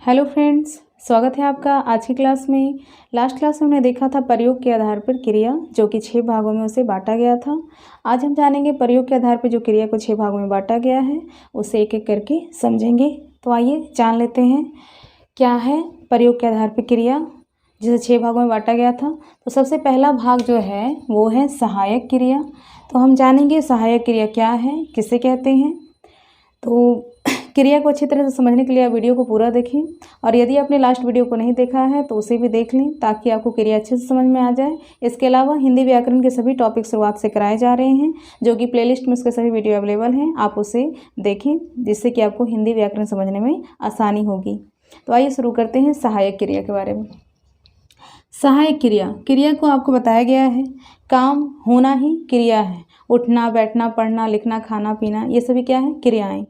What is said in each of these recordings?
Hello friends, स्वागत है आपका आज की क्लास में। लास्ट क्लास में हमने देखा था प्रयोग के आधार पर क्रिया, जो कि 6 भागों में उसे बांटा गया था। आज हम जानेंगे प्रयोग के आधार पर जो क्रिया को 6 भागों में बांटा गया है उसे एक एक करके समझेंगे। तो आइए जान लेते हैं क्या है प्रयोग के आधार पर क्रिया जिसे 6 भागों में बांटा गया था। तो सबसे पहला भाग जो है वो है सहायक क्रिया। तो हम जानेंगे सहायक क्रिया क्या है, किसे कहते हैं। तो क्रिया को अच्छी तरह से समझने के लिए आप वीडियो को पूरा देखें, और यदि आपने लास्ट वीडियो को नहीं देखा है तो उसे भी देख लें ताकि आपको क्रिया अच्छे से समझ में आ जाए। इसके अलावा हिंदी व्याकरण के सभी टॉपिक शुरुआत से कराए जा रहे हैं, जो कि प्लेलिस्ट में उसके सभी वीडियो अवेलेबल हैं। आप उसे देखें जिससे कि आपको हिंदी व्याकरण समझने में आसानी होगी। तो आइए शुरू करते हैं सहायक क्रिया के बारे में। सहायक क्रिया को आपको बताया गया है काम होना ही क्रिया है। उठना, बैठना, पढ़ना, लिखना, खाना, पीना, ये सभी क्या है, क्रियाएं।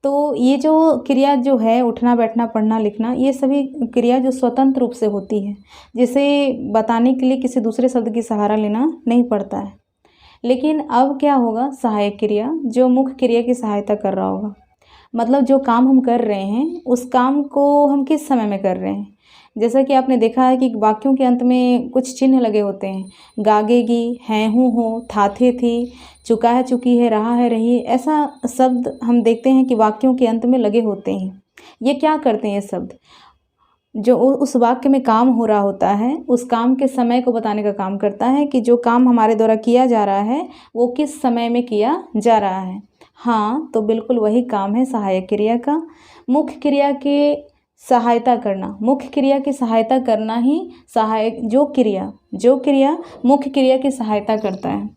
तो ये जो क्रिया जो है उठना, बैठना, पढ़ना, लिखना, ये सभी क्रिया जो स्वतंत्र रूप से होती है, जिसे बताने के लिए किसी दूसरे शब्द की सहारा लेना नहीं पड़ता है। लेकिन अब क्या होगा, सहायक क्रिया जो मुख्य क्रिया की सहायता कर रहा होगा। मतलब जो काम हम कर रहे हैं उस काम को हम किस समय में कर रहे हैं। जैसा कि आपने देखा है कि वाक्यों के अंत में कुछ चिन्ह लगे होते हैं, गागेगी, हैं, हूँ, हो, था, थे, थी, चुका है, चुकी है, रहा है, रही, ऐसा शब्द हम देखते हैं कि वाक्यों के अंत में लगे होते हैं। ये क्या करते हैं, ये शब्द जो उस वाक्य में काम हो रहा होता है उस काम के समय को बताने का काम करता है कि जो काम हमारे द्वारा किया जा रहा है वो किस समय में किया जा रहा है। हाँ, तो बिल्कुल वही काम है सहायक क्रिया का। मुख्य क्रिया के सहायता करना, मुख्य क्रिया की सहायता करना ही सहायक, जो क्रिया मुख्य क्रिया की सहायता करता है,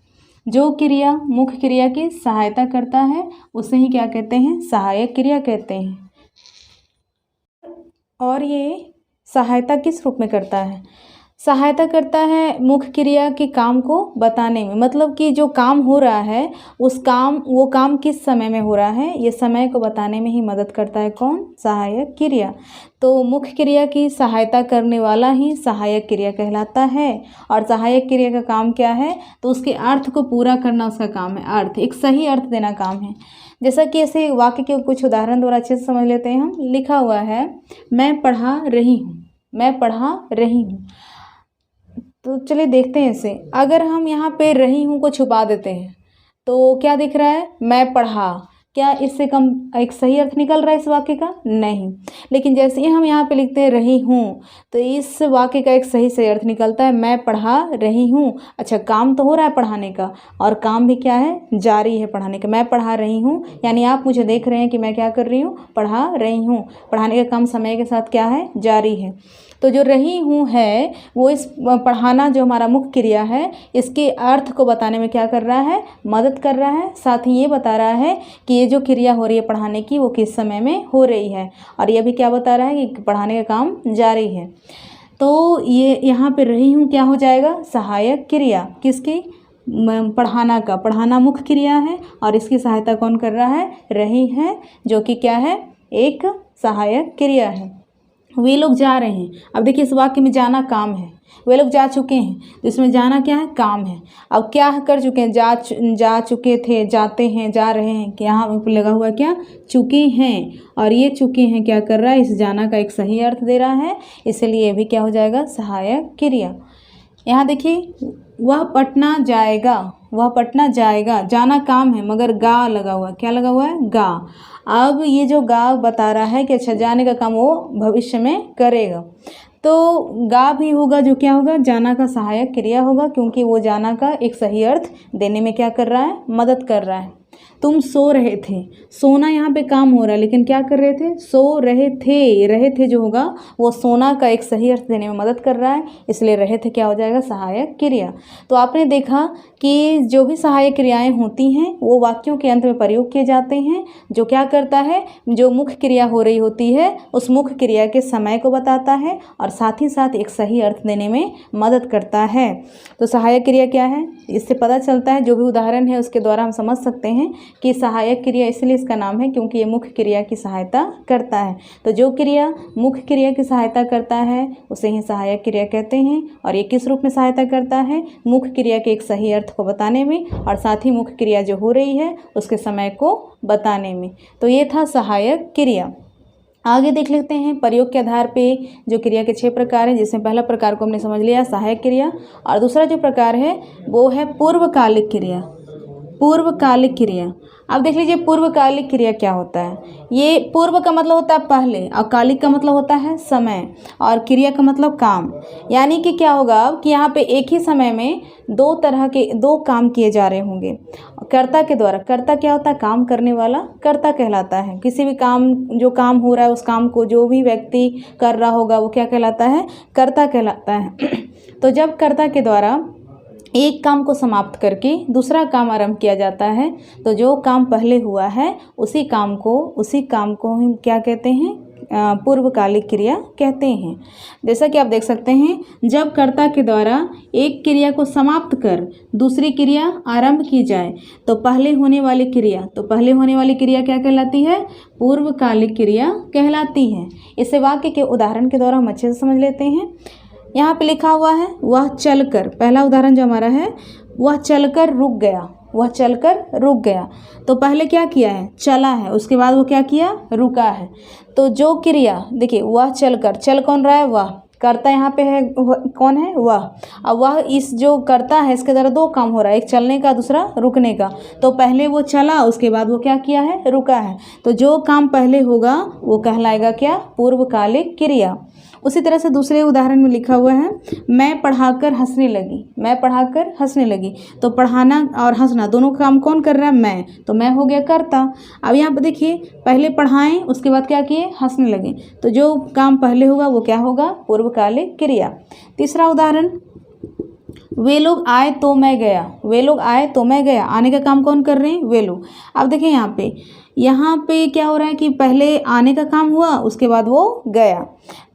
जो क्रिया मुख्य क्रिया की सहायता करता है उसे ही क्या कहते हैं, सहायक क्रिया कहते हैं। और ये सहायता किस रूप में करता है, सहायता करता है मुख्य क्रिया के काम को बताने में। मतलब कि जो काम हो रहा है वो काम किस समय में हो रहा है, ये समय को बताने में ही मदद करता है कौन, सहायक क्रिया। तो मुख्य क्रिया की सहायता करने वाला ही सहायक क्रिया कहलाता है। और सहायक क्रिया का काम क्या है, तो उसके अर्थ को पूरा करना उसका काम है। अर्थ, एक सही अर्थ देना काम है। जैसा कि ऐसे वाक्य के कुछ उदाहरण द्वारा अच्छे से समझ लेते हैं हम। लिखा हुआ है मैं पढ़ा रही हूँ, मैं पढ़ा रही हूँ। तो चलिए देखते हैं इसे। अगर हम यहाँ पे रही हूँ को छुपा देते हैं तो क्या दिख रहा है, मैं पढ़ा। क्या इससे कम एक सही अर्थ निकल रहा है इस वाक्य का, नहीं। लेकिन जैसे ही हम यहाँ पे लिखते हैं रही हूँ तो इस वाक्य का एक सही अर्थ निकलता है, मैं पढ़ा रही हूँ। अच्छा, काम तो हो रहा है पढ़ाने का, और काम भी क्या है, जारी है पढ़ाने का। मैं पढ़ा रही हूँ यानी आप मुझे देख रहे हैं कि मैं क्या कर रही हूँ, पढ़ा रही हूँ। पढ़ाने का काम समय के साथ क्या है, जारी है। तो जो रही हूँ है वो इस पढ़ाना जो हमारा मुख्य क्रिया है इसके अर्थ को बताने में क्या कर रहा है, मदद कर रहा है। साथ ही ये बता रहा है कि ये जो क्रिया हो रही है पढ़ाने की वो किस समय में हो रही है, और ये भी क्या बता रहा है कि पढ़ाने का काम जारी है। तो ये यहाँ पे रही हूँ क्या हो जाएगा, सहायक क्रिया। किसकी, पढ़ाना का। पढ़ाना मुख्य क्रिया है और इसकी सहायता कौन कर रहा है, रही है, जो कि क्या है, एक सहायक क्रिया है। वे लोग जा रहे हैं। अब देखिए इस वाक्य में जाना काम है, वे लोग जा चुके हैं तो इसमें जाना क्या है, काम है। अब क्या कर चुके हैं, जा चुके थे, जाते हैं, जा रहे हैं, कि यहाँ पर लगा हुआ क्या, चुके हैं। और ये चुके हैं क्या कर रहा है, इस जाना का एक सही अर्थ दे रहा है, इसलिए ये भी क्या हो जाएगा, सहायक क्रिया। यहाँ देखिए वह पटना जाएगा, वह पटना जाएगा, जाना काम है मगर गा लगा हुआ, क्या लगा हुआ है, गा। अब ये जो गा बता रहा है कि अच्छा जाने का काम वो भविष्य में करेगा, तो गा भी होगा जो क्या होगा, जाना का सहायक क्रिया होगा, क्योंकि वो जाना का एक सही अर्थ देने में क्या कर रहा है, मदद कर रहा है। तुम सो रहे थे, सोना यहाँ पे काम हो रहा है लेकिन क्या कर रहे थे, सो रहे थे जो होगा वो सोना का एक सही अर्थ देने में मदद कर रहा है, इसलिए रहे थे क्या हो जाएगा, सहायक क्रिया। तो आपने देखा कि जो भी सहायक क्रियाएं होती हैं वो वाक्यों के अंत में प्रयोग किए जाते हैं। जो क्या करता है, जो मुख्य क्रिया हो रही होती है उस मुख्य क्रिया के समय को बताता है और साथ ही साथ एक सही अर्थ देने में मदद करता है। तो सहायक क्रिया क्या है, इससे पता चलता है, जो भी उदाहरण है उसके द्वारा हम समझ सकते हैं कि सहायक क्रिया इसलिए इसका नाम है क्योंकि ये मुख्य क्रिया की सहायता करता है। तो जो क्रिया मुख्य क्रिया की सहायता करता है उसे ही सहायक क्रिया कहते हैं। और ये किस रूप में सहायता करता है, मुख्य क्रिया के एक सही अर्थ को बताने में और साथ ही मुख्य क्रिया जो हो रही है उसके समय को बताने में। तो ये था सहायक क्रिया। आगे देख लेते हैं प्रयोग के आधार पे जो क्रिया के 6 प्रकार हैं, जिसमें पहला प्रकार को हमने समझ लिया सहायक क्रिया, और दूसरा जो प्रकार है वो है पूर्वकालिक क्रिया। पूर्वकालिक क्रिया, अब देख लीजिए पूर्वकालिक क्रिया क्या होता है। ये पूर्व का मतलब होता है पहले, और कालिक का मतलब होता है समय, और क्रिया का मतलब काम। यानी कि क्या होगा अब कि यहाँ पे एक ही समय में दो तरह के दो काम किए जा रहे होंगे कर्ता के द्वारा। कर्ता क्या होता है, काम करने वाला कर्ता कहलाता है। किसी भी काम, जो काम हो रहा है उस काम को जो भी व्यक्ति कर रहा होगा वो क्या कहलाता है, कर्ता कहलाता है। तो जब कर्ता के द्वारा एक काम को समाप्त करके दूसरा काम आरंभ किया जाता है, तो जो काम पहले हुआ है उसी काम को हम क्या कहते हैं, पूर्वकालिक क्रिया कहते हैं। जैसा कि आप देख सकते हैं, जब कर्ता के द्वारा एक क्रिया को समाप्त कर दूसरी क्रिया आरंभ की जाए तो पहले होने वाली क्रिया क्या कहलाती है, पूर्वकालिक क्रिया कहलाती है। इसे वाक्य के उदाहरण के द्वारा हम अच्छे से समझ लेते हैं। यहाँ पे लिखा हुआ है वह चलकर, पहला उदाहरण जो हमारा है वह चलकर रुक गया। तो पहले क्या किया है, चला है, उसके बाद वो क्या किया, रुका है। तो जो क्रिया देखिए वह चलकर, चल कौन रहा है, वह कर्ता यहाँ पे है, कौन है, वह। अब वह इस जो कर्ता है इसके द्वारा दो काम हो रहा है, एक चलने का दूसरा रुकने का। तो पहले वो चला, उसके बाद वो क्या किया है, रुका है। तो जो काम पहले होगा वो कहलाएगा क्या, पूर्वकालिक क्रिया। उसी तरह से दूसरे उदाहरण में लिखा हुआ है मैं पढ़ाकर हंसने लगी। तो पढ़ाना और हंसना दोनों काम कौन कर रहा है, मैं। तो मैं हो गया कर्ता। अब यहाँ पर देखिए पहले पढ़ाएं, उसके बाद क्या किए, हंसने लगे। तो जो काम पहले होगा वो क्या होगा, पूर्वकालिक क्रिया। तीसरा उदाहरण, वे लोग आए तो मैं गया। आने का काम कौन कर रहे हैं, वे लोग। अब देखिए यहाँ पे क्या हो रहा है कि पहले आने का काम हुआ, उसके बाद वो गया।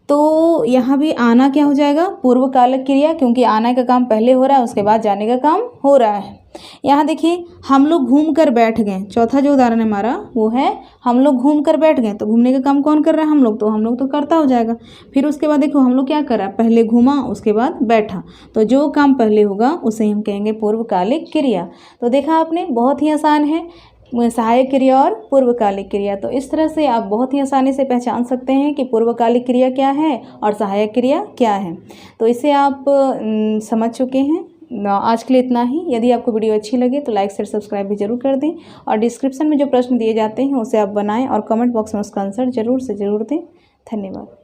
तो यहाँ भी आना क्या हो जाएगा, पूर्वकालिक क्रिया, क्योंकि आने का काम पहले हो रहा है, उसके बाद जाने का काम हो रहा है। यहाँ देखिए हम लोग घूम कर बैठ गए। चौथा जो उदाहरण है हमारा वो है हम लोग घूम कर बैठ गए। तो घूमने का काम कौन कर रहा है, हम लोग तो करता हो जाएगा। फिर उसके बाद देखो हम लोग क्या कर रहा है, पहले घूमा उसके बाद बैठा। तो जो काम पहले होगा उसे हम कहेंगे पूर्वकालिक क्रिया। तो देखा आपने, बहुत ही आसान है सहायक क्रिया और पूर्वकालिक क्रिया। तो इस तरह से आप बहुत ही आसानी से पहचान सकते हैं कि पूर्वकालिक क्रिया क्या है और सहायक क्रिया क्या है। तो इसे आप समझ चुके हैं। आज के लिए इतना ही। यदि आपको वीडियो अच्छी लगे तो लाइक शेयर सब्सक्राइब भी जरूर कर दें, और डिस्क्रिप्शन में जो प्रश्न दिए जाते हैं उसे आप बनाएं और कमेंट बॉक्स में उसका आंसर जरूर से ज़रूर दें। धन्यवाद।